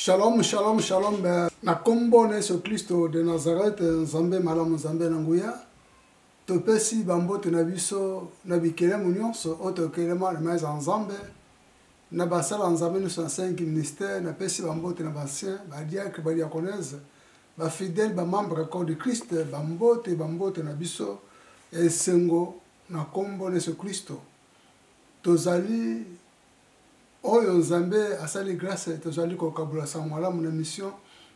Shalom, shalom, shalom. Na kombo na Yesu Kristo de Nazareth, Nzambe malamu Nzambe na nguya. Topesi bambote na biso na bikelemu nyonso oto kelema na maiza Nzambe. Na basala Nzambe nous sont 5 ministères, na pesi bambote na basien, ba diacre, ba diaconese, ba fidèle, ba membre corps de Christ, bambote na biso esengo na kombo na Yesu Kristo. Tozali Oyo Nzambe asali grâce tozali kokabula samwala mon mission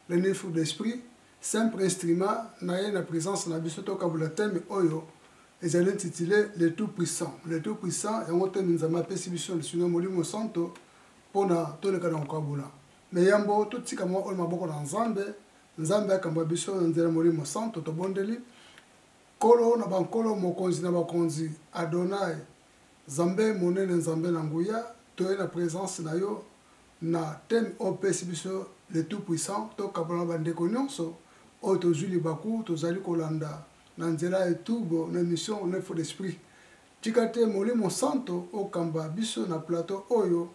le neuf d'esprit simple instrument na ye na présence na biso to kabula thème oyo ezali intitulé le tout puissant yango thème Nzambe apesi biso le Seigneur molimo santo pona to le kana kokabula mais yambo to tika mo oyo maboko na Nzambe akamba biso nzela molimo santo to bondeli kolo na bankolo mokonzi na bakonzi Adonai Nzambe monene Nzambe na nguya toye na présence na yo na thème opesi biso le tout puissant to kabona bandeko nyonso o tozuli baku tozali kolanda na nzela etubo na mission neuf d'esprit tikate molimo santo okamba biso na plateau oyo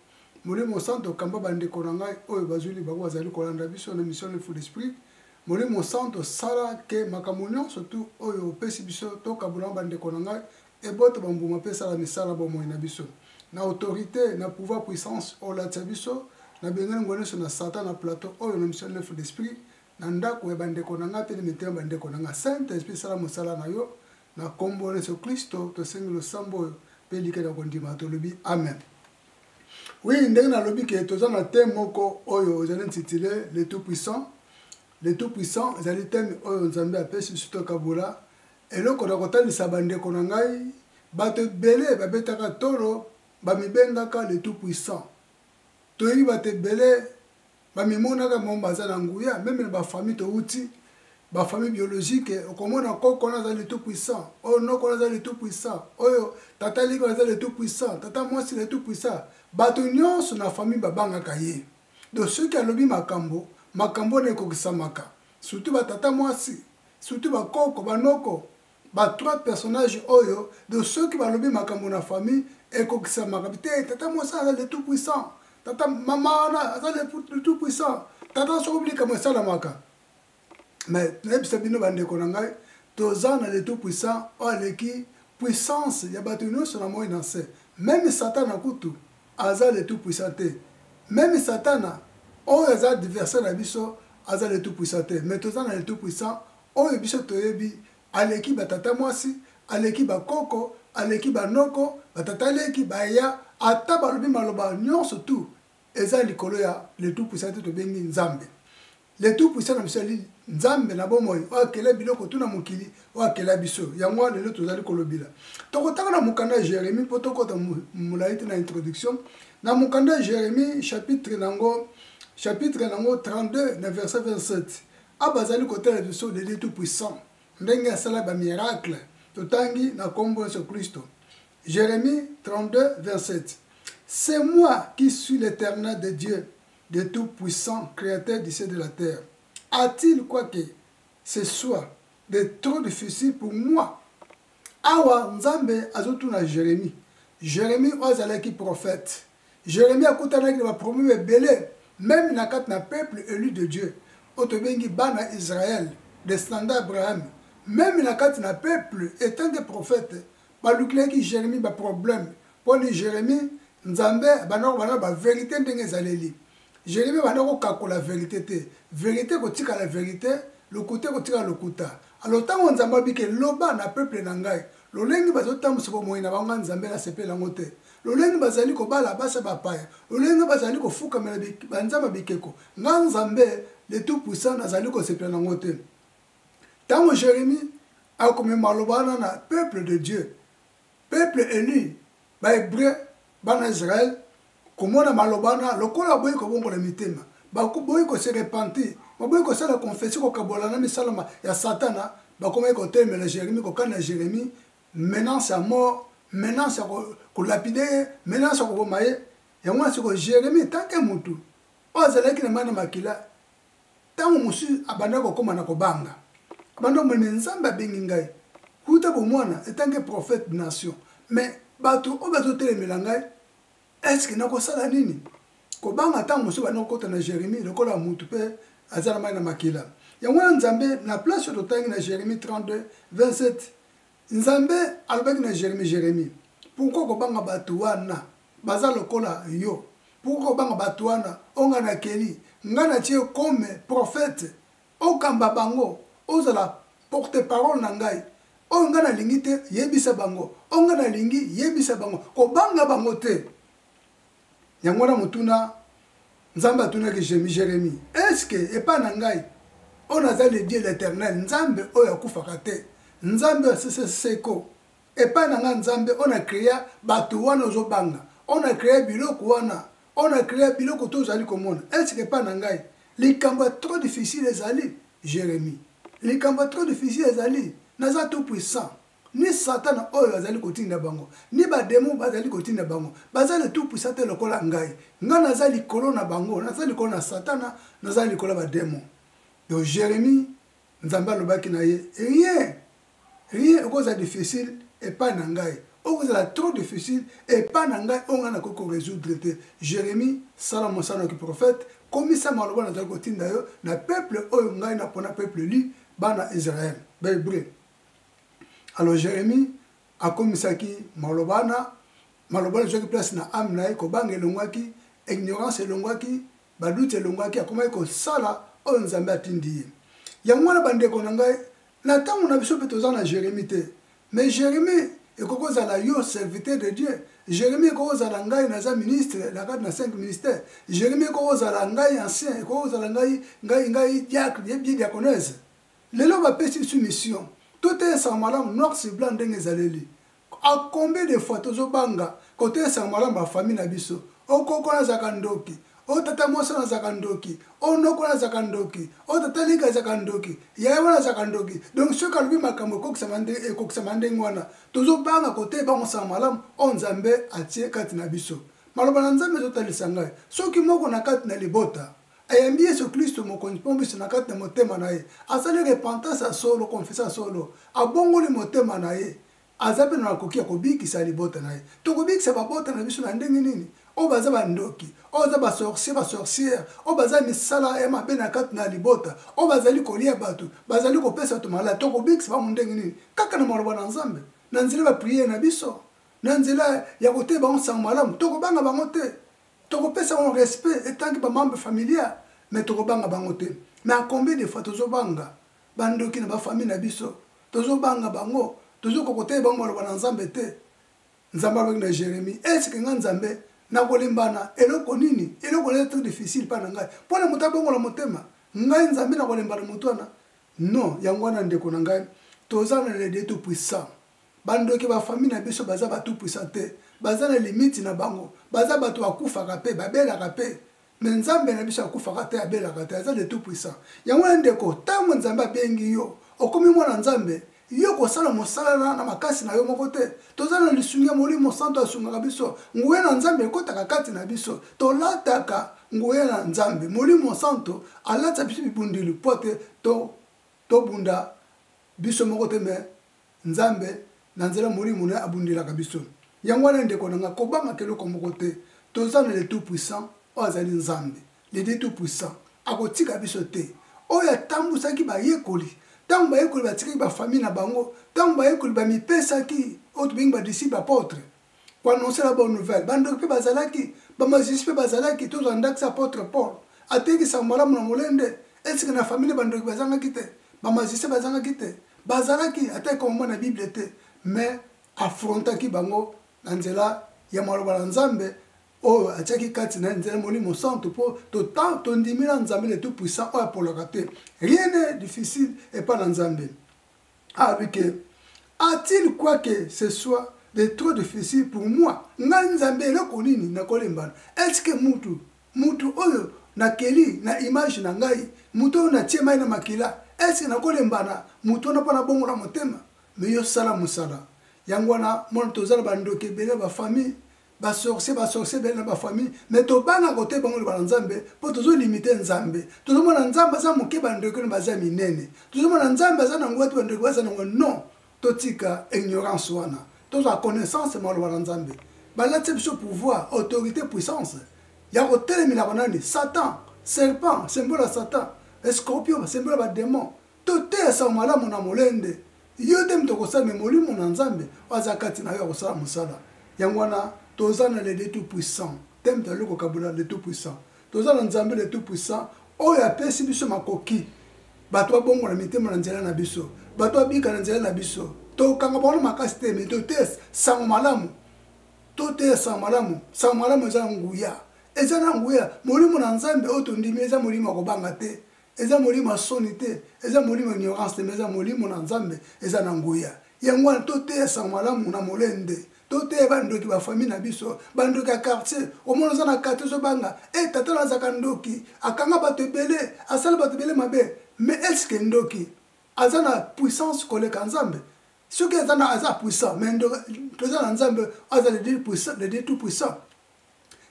molimo santo kamba bandeko na ngai oyo bazuli baku bazali kolanda biso na mission neuf d'esprit molimo santo sala ke makambo nyonso tu oyo opesi biso to kabona bandeko na ngai eboto bambuma pesa la misala bomoi na biso na autorité, na pouvoir, puissance, on l'a biso, na bengani ngone so na Satan na plateau, oyo na mission neuf d'esprit, na ndako ya bandeko na nga pe ni metema bandeko na nga Saint Esprit sala mosala na yo, na kombo na Yesu Kristo, to sengi lo sambo pe like na kondima to lobi amen. Oui, ndenge na lobi ke toza na thème moko oyo ezali intitulé le tout puissant. Le tout puissant ezali thème oyo Nzambe apesi biso to kabula. Eloko na kotalisa bandeko na ngai, bato belé babetaka tolo bamibengaka le tout puissant. Toyebi bate belé bamimonaka mombaza na nguya même na ba famille to uti ba famille biologique okomona koko na za le tout puissant o noko na za le tout puissant oyo tata liko na za le tout puissant tata mwasi le tout puissant bato nyonso na famille babangaka ye donc ceux qui alobi makambo ne kokisamaka surtout ba tata mwasi surtout ba koko banoko ba trois personnages oyo de ceux qui balobi makambo na famille et kokisa makabite tata mosa le tout puissant tata mama na le tout puissant tata so oublie comme ça la maka mais nebisa bino bandeko na ngai toza na le tout puissant o aleki puissance ya bato nyonso na moi na se même Satan akutu aza le tout puissant même Satan o aza adversaire na biso aza le tout puissant mais toza na le tout puissant oyo biso toyebi aleki batata mwasi aleki bakoko aleki banoko batata leki baya ata balobi maloba nyonso tu eza likolo ya le tout puissant to bengi Nzambe le tout puissant na biso Nzambe na bomoi o akela biloko tuna mokili o akela biso yango lelo tozali kolobila tokotaka na mukanda Jérémie poto kota mulaiti na introduction na mukanda Jérémie chapitre nango 32 na verset 27 abazali kotela biso le tout puissant ndenge asala ba miracle totangi na kombo Yesu Kristo. Jérémie 32 27. C'est moi qui suis l'Éternel de Dieu, de tout puissant, créateur du ciel et de la terre. A-t-il quoi que ce soit de trop difficile pour moi? Awa Nzambe azotuna Jérémie. Jérémie ozalaki prophète. Jérémie akutanaki na promu belé même na kat na peuple élu de Dieu. Otobengi bana Israël, descendant d'Abraham. Même na kat na peuple étant des prophètes, balukilaki Jérémie ba problème. Pour Jérémie Nzambe banoko bana ba vérité ndenge ezaleli. Jérémie banoko kakola vérité te. Vérité kotika la vérité, le côté kotika le kuta. Alors tant Nzambe bike loba na peuple na ngai. Lolengi bazotambusa ko moyina banga Nzambe na sepela ngote. Lolengi bazali ko bala basa bapaya. Lolengi bazali ko fuka mela banzamba bikeko. Nzambe le tout puissant nazali ko sepela ngote. Tant Jérémie a comme malobana na peuple de Dieu, peuple élu, ba hébreu, ba Israël, comme on a malobana, le kola boy ko bongo le mitema, ba ko boy ko se repentir, ba boy ko se la confession ko kabolana misalama ya Satana, ba comme ko teme le Jérémie ko kana Jérémie, menace à mort, menace ko lapider, menace ko maye, ya moi ce ko Jérémie tant que mutu, o zalaki na mana makila, tant musu abanda ko koma na ko banga. Bando mene Nzambe bengi ngai kuta bo mwana etange prophète nation mais bato o bato telemela ngai est-ce que nako sala nini kobanga ta mosu bana kota na Jérémie lokola mutu pe azala mai na makila yango nzambe na place de tangi na Jérémie 32 27 nzambe alobaki na Jérémie pourquoi kobanga batu wana baza lokola yo pourquoi kobanga batu wana onga na keli ngana tie comme prophète okamba bango ozala porte-parole na ngai onga na lingi te yebisa bango onga na lingi yebisa bango kobanga bango te yango na mutuna nzambe atunaki Jérémie est-ce que epa na ngai on a le Dieu l'éternel nzambe oyo akufaka te nzambe seko epa na ngai nzambe on a créé batu wana ozobanga on a créé biloko wana on a créé biloko tozali komona est-ce que epa na ngai likambo trop difficile ezali Jérémie likambo trop difficile ezali naza tout puissant ni Satan oyo azali kotinda bango ni ba démon bazali kotinda bango bazali tout puissant te lokola ngai nga naza likolo na bango naza likolo na Satana naza likolo ba démon donc Jérémie nzamba lobaki na ye rien okoza difficile et pas na ngai okoza trop difficile et pas na ngai onga na koko résoudre te Jérémie sala mosano ki prophète komisa maloba na kotinda yo na peuple oyo ngai na pona peuple li bana Israël bébré. Alors Jérémie a komisaki malobana joki place na âme na ye kobanga elongwaki ignorance elongwaki badoute elongwaki akomaki kosala oyo nzambe atindi ye yango wana bandeko na ngai na ntango na biso mpe toza na Jérémie te mais Jérémie ekoki kozala yo serviteur de Dieu Jérémie ekoki kozala ngai naza ministre na kati na 5 ministères Jérémie ekoki kozala ngai ancien ekoki kozala ngai diacre bien diaconesse lelo bapesi biso mission tout est sans malam noir sur blanc ndenge ezaleli a combien de fois tozobanga côté sans malam ba famille na biso okoko na zakandoki o tata mosa na zakandoki o noko na zakandoki o tata lika zakandoki ya wana zakandoki donc ce kalbi makambo koksamande ngwana tozobanga côté ba sans malam on nzambe atie kati na biso maloba na nzambe zotalisa ngai soki moko na kati na libota ayambi Yesu Kristo mokonzi pombiso na kati na motema na ye asali repentance ya solo confessa solo abongoli motema na ye azape na koki ya kobikisa libota na ye tokobikisa babota na biso na ndenge nini o baza bandoki o baza basorcière o baza misala ya mabe na kati na libota o bazali kolia bato bazali kopesa bato maladi tokobikisa bamu ndenge nini kaka na maloba na nzambe na nzela bapriere na biso na nzela ya kote bango sango malamu tokobanga bango te tokopesa bango respect etangi bamambre familial mais tokobanga bango te mais à combien de fois tozobanga bandoki na bafamille na biso tozobanga bango tozokokote bango maloba na nzambe te nzambe alobaki na Jérémie est-ce que nga nzambe nakolimbana eloko nini eloko nini très difficile mpa na ngai mpona moto abongola motema ngai nzambe nakolimbana moto wana non yango wana ndeko na ngai toza na le Dieu tout puissant bandoki bafamille na biso baza ba tout puissant te baza na limite na bango baza bato akufaka pe babelaka pe mais nzambe na biso akufaka te abelaka te aza le tout puissant yango wana ndeko ntango nzambe abengi yo okomi mwana nzambe yo kosala mosala na makasi na yo moko te toza na lisungi ya molimo santo asungaka biso nguya na nzambe ekotaka kati na biso tolataka nguya na nzambe molimo santo alatisa biso bibundeli po te tobunda biso moko te me nzambe na nzela molimo na abundelaka biso yango wana ndeko na nga kobanga keloko moko te toza na le tout puissant oyo azali nzambe le Dieu tout puissant akotika biso te oyo atambusaki bayekoli ntango bayekoli batikaki bafamille na bango ntango bayekoli bamipesaki oyo tobengi badisciple apôtre koannonce la bonne nouvelle bandoki mpe bazalaki bamagisi mpe bazalaki tozwa ndakisa apôtre Paul atekisa malamu na molende esike na famille bandoki bazangaki te bamagisi bazangaki te bazalaki ateka momwa na bible te mais affrontaki bango na nzela ya maloba na nzambe oyo atiaki kati na nzela molimo santo mpo tondimila nzambe le tout puissant oyo apolaka te rien n'est difficile epa na nzambe abike a-t-il quoi que ce soit de trop difficile pour moi ngai nzambe eloko nini nakolembana est-ce que mutu oyo nakeli na image na ngai mutu oyo natie mai na makila est-ce que nakolembana mutu wana mpo na bongola motema me yo sala mosala yango wana mona tozala bandoki ebele bafamille basorcier bele na bafamille mais tobanga kote bango loba na nzambe mpo tozolimite nzambe tozomona nzambe aza moke bandoki baza minene tozomona nzambe aza na nguya te bandoki baza nango non totika ignorance wana tozwa connaissance maloba na nzambe balatisa biso pouvoir autorité puissance ya kotelemela banani Satan, serpent, symbole ya Satan, escorpion, symbole ya démon. Totesa malamu na molende. Yo te mto kosala molimo na Nzambe, waza kati na yo kosala musala. Yangwana tozana le tout puissant. Tem ta loko kabula le tout puissant. Tozana Nzambe le tout puissant. Oyo apesi biso makoki. Bato bongo na mitema na nzela na biso. Bato bika na nzela na biso. To kanga bona makasi te me to tes sango malamu. To tes sango malamu. Sango malamu eza nguya. Eza na nguya. Molimo na Nzambe oto ndimi eza molimo kobanga te. Eza molimo soni te. Eza molimo ignorance te. Eza molimo na Nzambe eza na nguya. Yangwa to tes sango malamu na molende. To te bandoki ba famille na biso. Bandoki a quartier. Au moins na quartier so banga. Et tata na zakandoki. Akanga bato belé. Asala bato belé mabe. Mais est-ce que ndoki azana puissance koleka Nzambe? Ce qui est azana puissant, mais tozana Nzambe azali le tout puissant.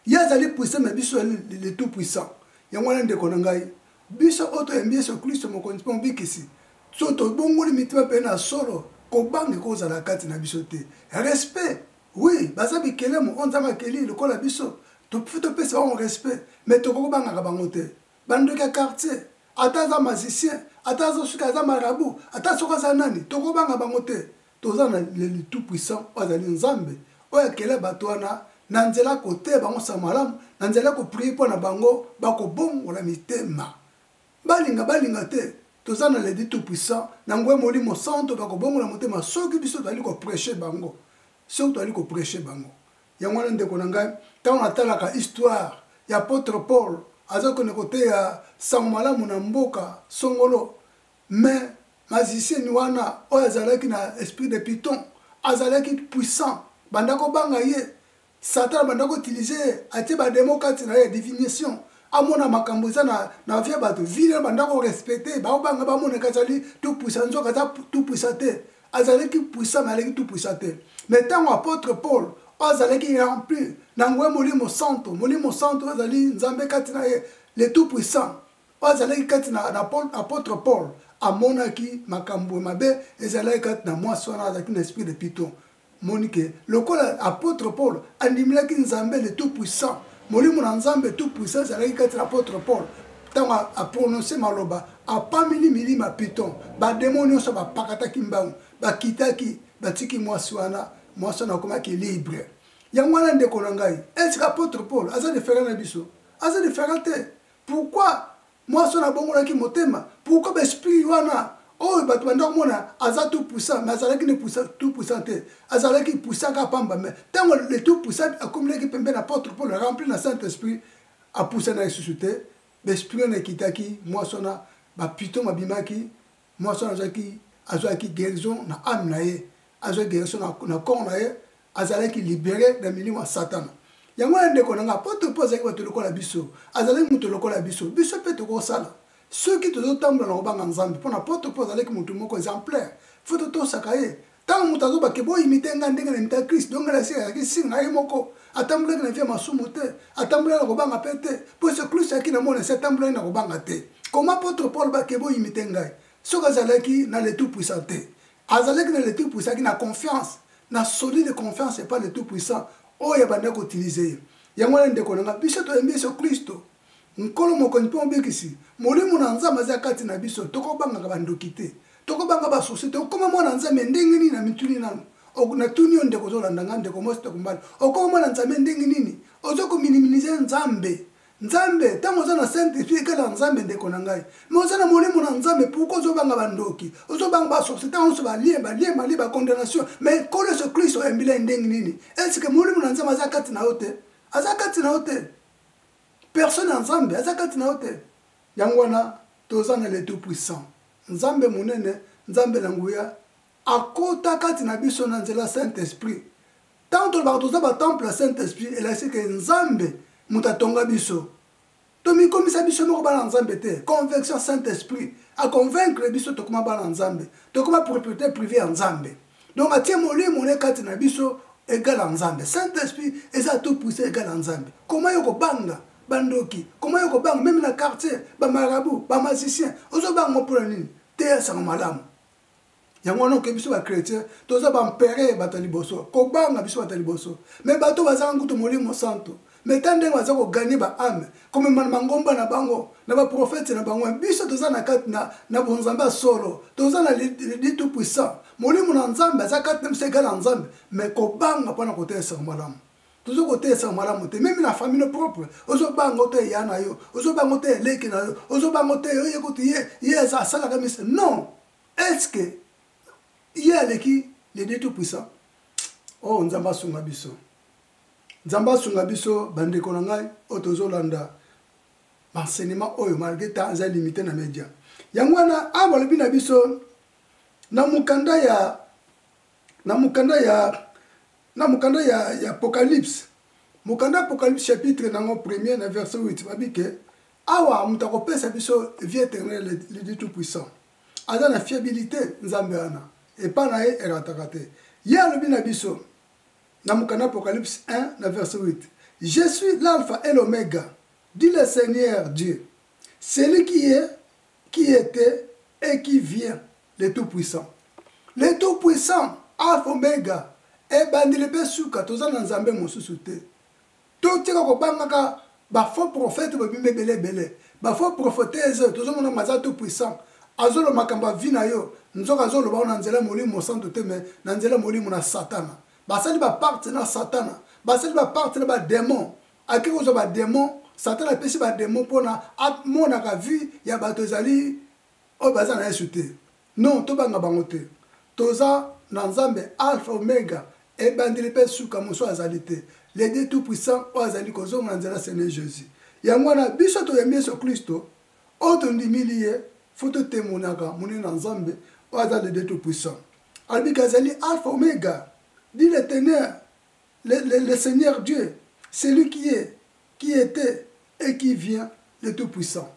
Ya azali puissant mais biso le tout puissant. Yangwana ndeko ngai. Biso auto embie so Kristo mokonzi po bikisi. Soto bongoli mitima pe na solo ko bangi ko zala kati na biso te. Respect. Oui, baza bikelemo onzama keli lokola biso. To futo pesa on respect, mais to ko banga ka bango te. Bandoka quartier. Ataza magicien, ataza sukaza marabu, ataza sukaza nani, toko banga bango te. Tozana le tout puissant, ozali Nzambe. Oya kele batwana, nanzela kote bango samalam, nanzela ko prier po na bango, bako bongo la mitema. Balinga te. Tozana le tout puissant, nangwe molimo santo bako bongo la mitema, soki biso tali ko prêcher bango. Soki tali ko prêcher bango. Yangwana ndeko nangai, tant atalaka histoire, ya apôtre Paul. Azoko ne côté ya sangmala muna mboka songolo mais magicien ni wana oyo azalaki na esprit de python azalaki puissant bandako banga ye Satan bandako utiliser atie ba démocrate na ye divination amona makambo za na via bato vile bandako respecter ba banga ba mona kazali tout puissant nzoka za tout puissant azalaki puissant mais alaki tout puissant mais tant apôtre Paul azalaki rempli nangwe molimo santo azali Nzambe kati na ye le tout puissant azalaki kati na apôtre Paul amonaki makambo mabe ezalaki kati na mwasi wana azalaki na esprit de python monike lokola apôtre Paul andimilaki Nzambe le tout puissant molimo na Nzambe tout puissant ezalaki kati na apôtre Paul ntango aprononce maloba apamili milima python bademo nyonso bapakataki mbangu bakitaki batiki mwasi wana akomaki libre. Yangwana ndeko na ngai. Est-ce qu'apôtre Paul aza différent na biso? Aza différent te. Pourquoi mwasi na bongolaki motema? Pourquoi l'esprit wana oh bato bandako mona aza tout puissant mais azalaki ne puissant tout puissant te. Azalaki puissant ka pamba mais tango le tout puissant akomleki pembe na apôtre Paul rempli na Saint-Esprit a poussé na ressuscité. L'esprit na kitaki mwasi na ba python mabimaki mwasi na azaki guérison na âme na ye. Azaki guérison na corps na ye. Azalaki libéré de milima Satan. Yangwana ndeko nanga apôtre Paul azalaki bato lokola biso. Azalaki muto lokola biso. Biso pe toko sala. Ceux qui tozotambola na kobanga Nzambe pona apôtre Paul azalaki muto moko exemplaire. Faut tosaka ye. Tango muto azoba bo imite nga ndenge na imita Christ. Donc la sira ki singa ye moko. Atambola na via masumu te. Atambola na kobanga pete. Po ce Christ aki na mona atambola na kobanga te. Comment apôtre Paul bo imite ngai? Soka azalaki na le tout puissant te. Azalaki na le tout puissant qui na confiance. Na solide confiance et pas le tout puissant. Oh ya banda ko utiliser. Yangwana ndeko nanga biso to embie so Kristo. Nkolo moko npo mbekisi. Molimo na Nzambe za kati na biso toko banga bandoki te. Toko banga ba société okoma mona Nzambe ndenge nini na mituni nanu. Na tunio ndeko zolanda ngande ko mosto kumbali. Okoma mona Nzambe ndenge nini. Ozoko minimiser Nzambe. Nzambe tango za na Saint-Esprit kala Nzambe ndeko na ngai. Mais ozana molimo na Nzambe pourquoi ozobanga bandoki? Ozobanga ba société on se ba lié condamnation. Mais kole ce Christ o embile ndenge nini? Est-ce que molimo na Nzambe azakati na hote? Azakati na hote. Personne na Nzambe azakati na hote. Yangwana tozana le tout puissant. Nzambe munene, Nzambe na nguya akota kati na biso na nzela Saint-Esprit. Tant to ba toza ba temple Saint-Esprit et là c'est que Nzambe mutatonga biso. Tomi komisa biso moko bana Nzambe te. Conviction Saint-Esprit a convaincre biso to koma bana Nzambe. To koma propriété privée en Nzambe. Donc atie molimo ne kati na biso égal en Nzambe. Saint-Esprit est à tout puissant égal en Nzambe. Comment yoko banga bandoki? Comment yoko banga même na quartier ba marabout, ba magicien. Ozo banga mo pour nini? Te sa malamu. Yangono ke biso ba chrétien, toza ba mpere batali boso. Ko banga biso batali boso. Mais bato bazanga kuto molimo santo. mais tant ndenge baza koganye baame komema na mangomba na bango na baprofete na bango biso toza na kati na bonzambe ya solo toza na lidi tout puissant molimo na nzambe aza kati na biso ekala nzambe mais kobanga mpona kotelesaka malamu tozo kotelesaka malamu te meme na famille propre ozobanga oto eya na yo ozobanga oto eleki na yo ozobanga oto oye kuti ye asalaka misa non est ce que ye aleki lidi tout puissant oh nzambe asunga biso nzambe asunga biso bandeko na ngai oyo tozolanda enseignement oyo malgré ta aza limité na média yango wana awa balobi na biso na mukanda ya Apocalypse mukanda Apocalypse chapitre nango 1er na verset 8 babi ke awa mutu akopesa biso vie éternelle le Dieu tout puissant aza na fiabilité nzambe wana epa na ye erataka te ye alobi na biso na mukanda Apocalypse 1 na verset 8 je suis l'alpha et l'oméga dit le Seigneur Dieu celui qui est qui était et qui vient le tout puissant le tout puissant alpha oméga ebandeli mpe suka toza na nzambe mosusu te totika kobangaka bafaux prophète babimi ebele bafaux prophétese tozomona maza tout puissant azoloba makambo ya vi na yo nzoka azoloba na nzela molimo mosantu te me na nzela molimo na satana basali baparte na satana basali baparte na bademon akei kozwa bademon satana apesi bademon mpona amonaka vi ya bato ezali oyo baza na yesu te non tobanga bango te toza na nzambe alpha omega ebandeli mpe suka mosu azali te le Dieu tout puissant oyo azali kozonga na nzela Seigneur Jésus yango wana biso toyambi yesu kristo oyo tondimili ye fo totemonaka monene na nzambe oyo aza le Dieu tout puissant alobiki azali alpha omega dit l'éternel le Seigneur Dieu celui qui est qui était et qui vient le tout puissant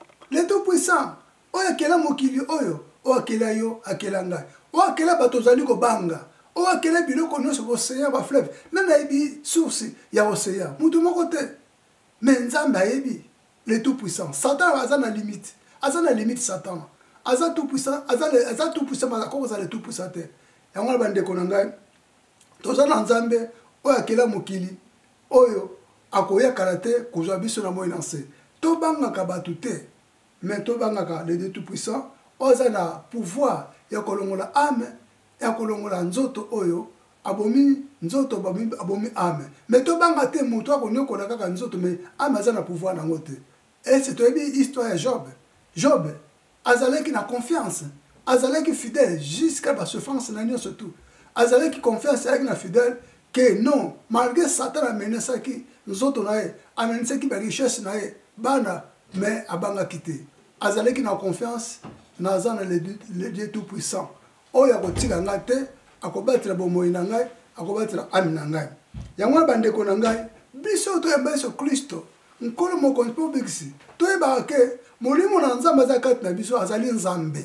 oyo akela mokili oyo akela yo akela ngai oyo akela bato ozali kobanga oyo akela biloko nyonso océan bafleuve nani ayebi source ya océan mutu moko te mais nzambe ayebi le tout puissant satan aza na limite satan aza tout puissant aza tout puissant akokoza le tout puissant te yango na bandeko na ngai toza na nzambe oyo akela mokili oyo akoyakala te kozwa biso na moi na nse tobangaka bato te mais tobangaka le Dieu tout puissant oyo aza na pouvoir ya kolongola ame ya kolongola nzoto oyo abomi nzoto abomi ame mais tobanga te moto akonyokola kaka nzoto mais ame aza na pouvoir nango te ese toyebi histoire ya job azalaki na confiance azalaki fidèle jusqu'à basouffrance na nyonso tout azalaki confiance ayaki na fidèle que non malgré satan amenesaki nzoto na ye amenesaki barichesse na ye bana mais abangaki te azalaki na confiance naza na le Dieu tout puissant oyo akotika ngai te akobatela bomoi na ngai akobatela ami na ngai yango na bandeko na ngai biso toyamba yesu kristo nkolo mokonzi mpo bikisi toyebaka ke molimo na nzambe aza kati na biso azali nzambe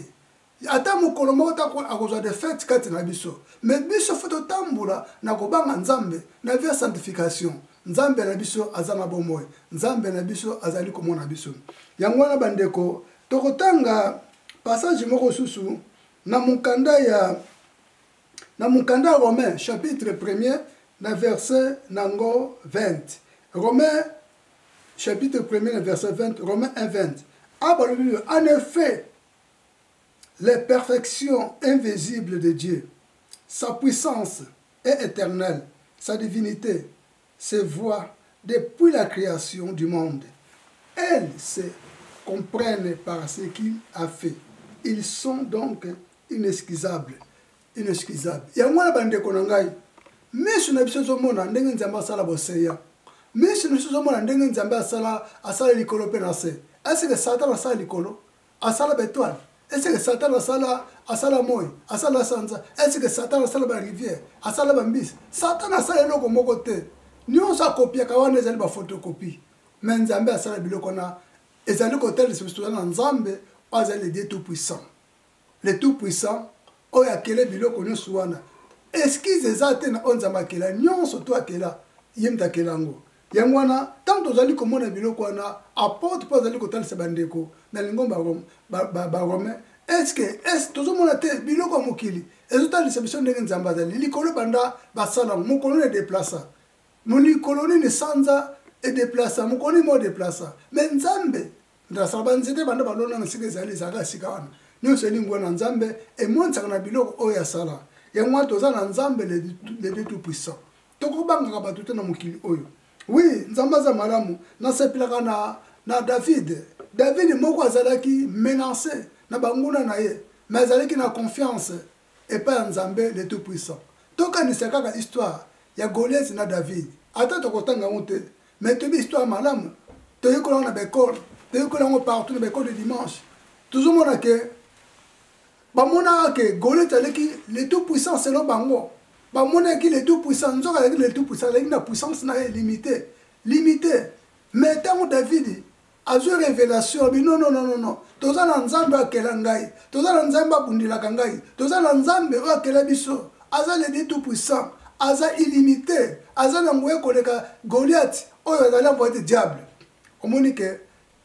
ata mokolo moko ta akozwa defete kati na biso mais biso fo totambola na kobanga nzambe na vie ya sanctification nzambe na biso aza na bomoi nzambe na biso azali komona biso yango wana bandeko tokotanga passage moko susu na mukanda ya Romain chapitre 1er na verset nango 20 Romain chapitre 1er na verset 20 Romain 1:20 en effet les perfections invisibles de Dieu sa puissance est éternelle sa divinité se voit depuis la création du monde elles se comprennent par ce qu'il a fait ils sont donc inexcusables yango wana bandeko na ngai miso na biso ezomona ndenge nzambe asala boseya miso na biso ezomona ndenge nzambe asala likolo mpe na se eseke satan asala likolo asala betoile eseke satan asala moi asala sanza eseke satan asala barivière asala bambisi satan asala eloko moko te nyonso akopiaka wana ezali bafotokopie me nzambe asala biloko na ezali kotelesa biso toza na nzambe oyo azali le Dieu tout puissant le tout puissant oyo akela biloko nyonso wana eskize eza te na oyo nzambe akela nyonso to akela ye mutu akela yango yango wana ntango tozali komona biloko wana apotre mpo azali kotalisa bandeko na lingombo baromain eske tozomona te biloko ya mokili ezotalisa biso ndenge nzambe azali likolo banda basala mokolo ne deplasa molikolo nini sanza et déplaça mokoni mo déplaça mais nzambe ndasala banzete banda balona ngisike zali zaka sikana nyonso elingo na nzambe emonisaka na biloko oyo asala yango toza na nzambe le tout puissant tokobangaka bato te na mokili oyo oui nzambe aza malamu nasepelaka na david moko azalaki menacé na banguna na ye mais azalaki na confiance epai ya nzambe le tout puissant tokanisa kaka histoire ya Goliath na David ata tokotanga yango te mais toyebi histoire malamu toyekola na bekole toyekola yango partout na bekole de dimanche tozomona ke bamonaka ke Goliath aleki le tout puissant selon bango bamonaki le tout puissant nzoka aleki le tout puissant aleki na puissance na ye limité mais ntango David azwi révélation bi non toza na nzambe akela ngai toza na nzambe abundilaka ngai toza na nzambe oyo akela biso aza le tout puissant aza illimité aza na ngoye koleka Goliath oyo azali envoyé diable omoni ke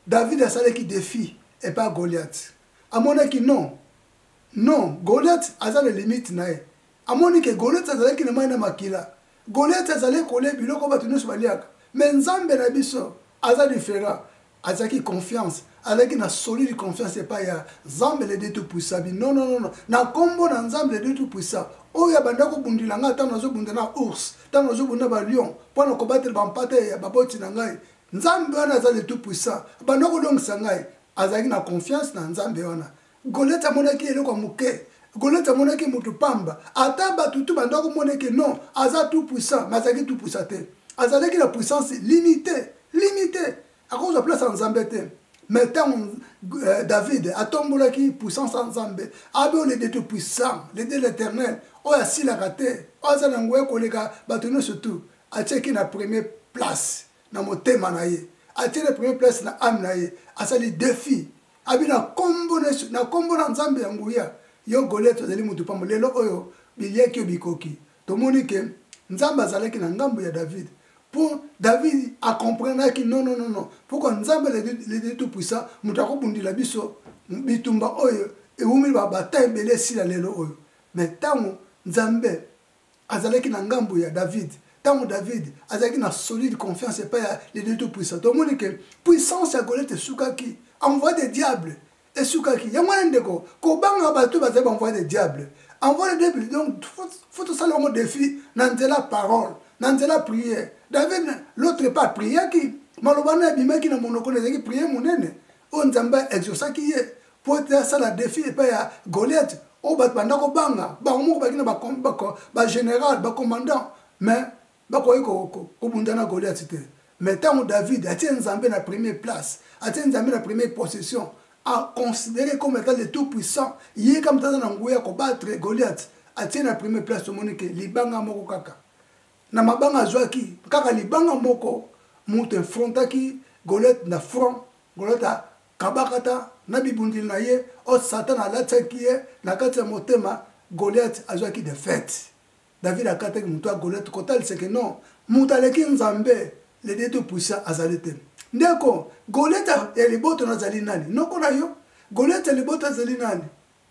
David asalaki défi epa Goliath amonaki non Goliath aza le limite na ye amoni ke Goliath azalaki na mai na makila Goliath azali kolia biloko bato nyonso baliaka mais nzambe na biso aza différent azalaki confiance azalaki na solide confiance epai ya nzambe le tout puissant non na kombo na nzambe le tout puissant oyo abanda kobundila ngai ntango nazobunda na ours ntango nazobunda balion mpo na kobatela bampate ya baboti na ngai nzambe wana aza le tout puissant abanda kolongisa ngai azalaki na confiance na nzambe wana Goliath amonaki eloko ya moke Goliath amonaki motu pamba ata batutu banda komonaki non aza tout puissant mais azalaki tout puissant te azalaki na puissance limité à cause de place en Nzambe te mais ntango David atombolaki puissance en Nzambe abe o le tout puissant le Dieu l'éternel oyo asilaka te oyo aza na ngoya koleka bato nyonso tu atiaki na première place na motema na ye atiaki na première place na ame na ye asali défi abi na kombo na Nzambe ya nguya yo Goliath ozali motu pamba lelo oyo biliaki yo bikoki tomoni ke Nzambe azalaki na ngambo ya David pour David a comprendre que non pourquoi Nzambe le tout puissant mutako bundila biso bitumba oyo e umi ba bataille belé si la lelo oyo mais tango Nzambe azalaki na ngambo ya David tango David azalaki na solide confiance et pas le tout puissant to moni que puissance ya Goliath sukaki envoie des diables et sukaki ya mwana ndeko ko banga bato bazali envoie des diables envoie des diables donc faut tout ça le défi dans la parole dans la prière David l'autre pas prier qui malobana bimaki na monoko nezaki prier monene o Nzambe exaucaki ye pour te ça la défi et pas ya Goliath o bat banda ko banga ba mo ba kina ba général ba commandant mais ba ko bundana Goliath te mais tant David a tient Nzambe na première place a tient Nzambe na première possession a considéré comme étant le tout puissant yé comme tant na ngoya ko battre Goliath a tient na première place au monique libanga moko kaka na mabanga zwaki kaka libanga moko mutu enfrontaki Goliath na front Goliath kabakata na bibundil na ye o Satan alataki ye na kati ya motema Goliath azwaki défaite David akataki mutu a Goliath kotali c'est que non mutu aleki Nzambe le tout puissant azalete ndeko Goliath ya liboto na zali nani noko na yo Goliath ya liboto azali nani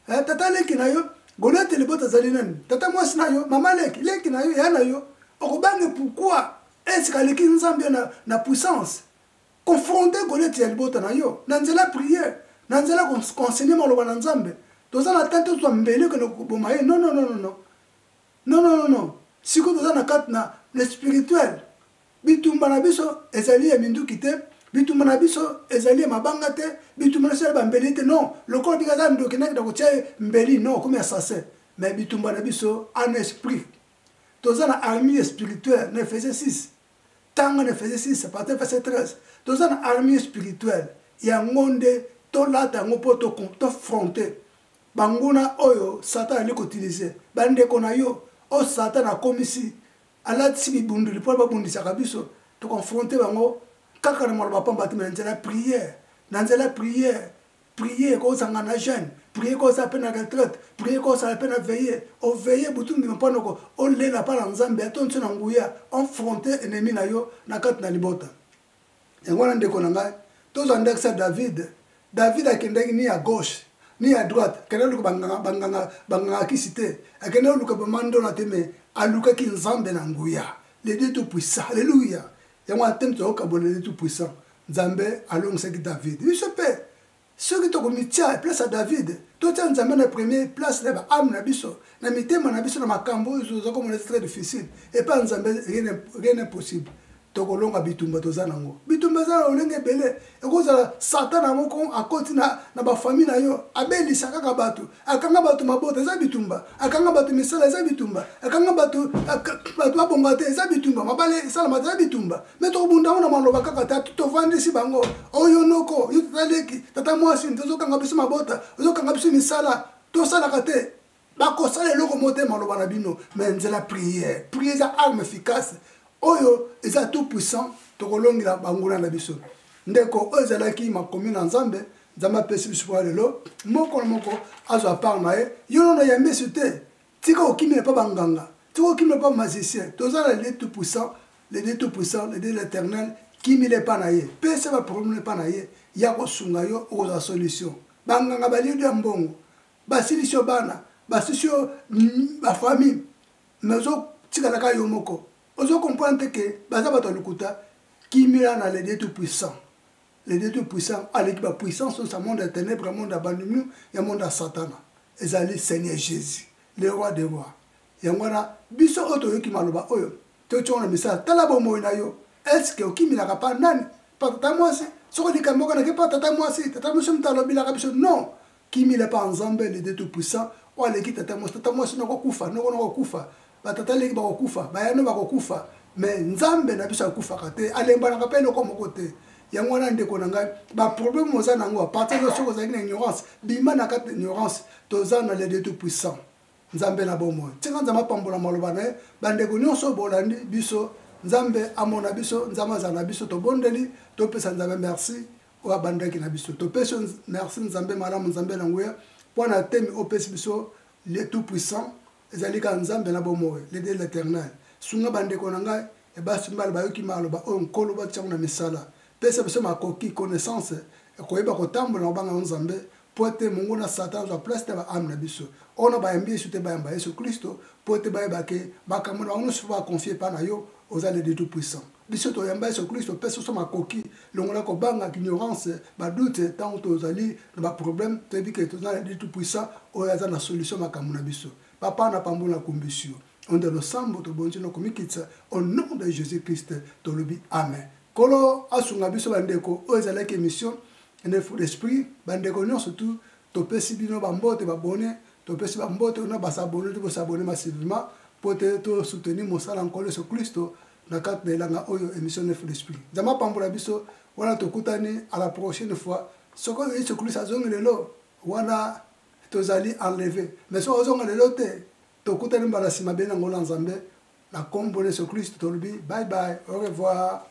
tata leki na yo Goliath ya liboto azali nani tata mwasi na yo mama leki na yo ya na yo okobange pourquoi est-ce qu'aleki Nzambe na puissance confronter Goliath ya liboto na yo na nzela prière na nzela conseiller maloba na Nzambe toza na tante to mbele que boma ye non siko toza na kat na le spirituel bitumba na biso ezali ya minduki te bitumba na biso ezali ya mabanga te bitumba na biso ba mbeli te non lokolo bikaza ndoki na ko tia mbeli non comme assassin mais bitumba na biso en esprit toza na armée spirituelle na Ephésiens 6 tanga na Ephésiens 6 à partir verset 13 toza na armée spirituelle ya ngonde to lata ngopo to fronter banguna oyo Satan ali ko utiliser bande ko na yo o Satan a komisi alati bibundu lipo babundisa kabiso to confronter bango kaka na maloba pamba te nzela prière prier ko sanga na jeûne prier ko sa pena retraite prier ko sa pena veiller o veiller butungi mpona ko o lela pa Nzambe atonso na nguya confronter ennemi na yo na kati na libota ngwana ndeko na ngai tozo ndekisa David akendeki ni à gauche ni à droite kena luka banganga kisite akena luka bamando na teme aluka ki Nzambe na nguya le Dieu tout puissant alléluia yango atem to kaboleli tout puissant nzambe alongisaki David biso mpe soki tokomitia place à David totia nzambe na premier place na baame na biso na mitema na biso na makambo oyo toza komona c'est très difficile et pas nzambe rien n'est possible tokolonga bitumba toza nango bitumba za olenge ebele ekozala satan moko akoti na bafamille na yo abelisaka kaka bato akanga bato mabota eza bitumba akanga bato misala eza bitumba akanga bato babonga te eza bitumba mabale esalama eza bitumba me tokobunda ngo na maloba kaka te tovandisi bango oyo noko yo tataleki tata mwasi tozokanga biso mabota ozokanga biso misala tosalaka te bakosala eloko motema maloba na bino me nzela prière eza arme efficace oyo eza tout puissant tokolongela banguna na biso ndeko oyo ezalaki makomi na nzambe nzambe apesi biso mpo lelo moko na moko azwa part na ye yo nono yambesi te tika okimela mpa banganga tika okimela mpa magicien toza na le tout puissant le Dieu tout puissant le Dieu l'éternel kimile mpa na ye pesa baproblème mpa na ye ya kosunga yo okozwa solution banganga baliedu ya mbongo basilisi yo bana basilisi yo bafamille mais ozotikalaka yo moko ozo comprendre que baza bato lukuta kimila na le Dieu tout puissant le Dieu tout puissant avec la puissance sur ce monde de ténèbres monde abandonné ya monde à Satan ezali Seigneur Jésus le roi des rois yangwana biso oto yoki maloba oyo to tshona misa tala bomo na yo est-ce que okimila ka pa nani pa tata mwasi soko dikamboka na ke pa tata mwasi tata mwasi mtalo bila ka biso non kimila pa nzambe le Dieu tout puissant o aleki tata mwasi no kokufa no kokufa batata leki bakokufa bayano bakokufa mais nzambe na biso akufaka te alembanaka mpe eloko moko te yango wana ndeko na ngai baproblème oza nango apartir de soki ozalaki na ignorance bima na kati ignorance toza na le Dieu tout puissant nzambe na bomoi ntinga nzambe apambola maloba na ye bandeko nyonso bolandi biso nzambe amona biso nzambe azala na biso tobondeli topesa nzambe merci oyo abandaki na biso topesi merci nzambe malamu nzambe na nguya mpo na temi opesi biso le tout puissant ezalika nzambe na bomoi le Dieu l'éternel sunga bandeko na ngai ebasi mbala bayoki maloba oyo nkolo batiango na misala pesa biso makoki connaissance ekoyeba kotambola na banga nzambe po ete mongo na satan azwa place te baame na biso ono bayambi yesu te bayamba yesu kristo po ete bayeba ke makambo na bango nyonso bakonfie mpa na yo oza le Dieu tout puissant biso toyamba yesu kristo pesa biso makoki longola kobanga ignorance badute ntango tozali na baproblème toyebi ke toza le Dieu tout puissant oyo aza na solution makambo na biso papa na pambola kumbisio on de lo sambo to bonji no komikitsa au nom de Jésus-Christ to lobi amen kolo asunga biso bandeko oyo ezalaki émission ene fou d'esprit bandeko nyonso surtout topesi bino bambote babone topesi bambote na basabone to s'abonner massivement pour te soutenir mosala nkolo Yesu Kristo na kati na elanga oyo émission ene fou d'esprit nzambe pambola biso wana tokutani à la prochaine fois soko Yesu Kristo azongelelo wana tozali enlevé mais so ozonga lelo te tokutani mbala sima bena ngona nzambe na kombo Yesu Kristo tolobi bye bye au revoir.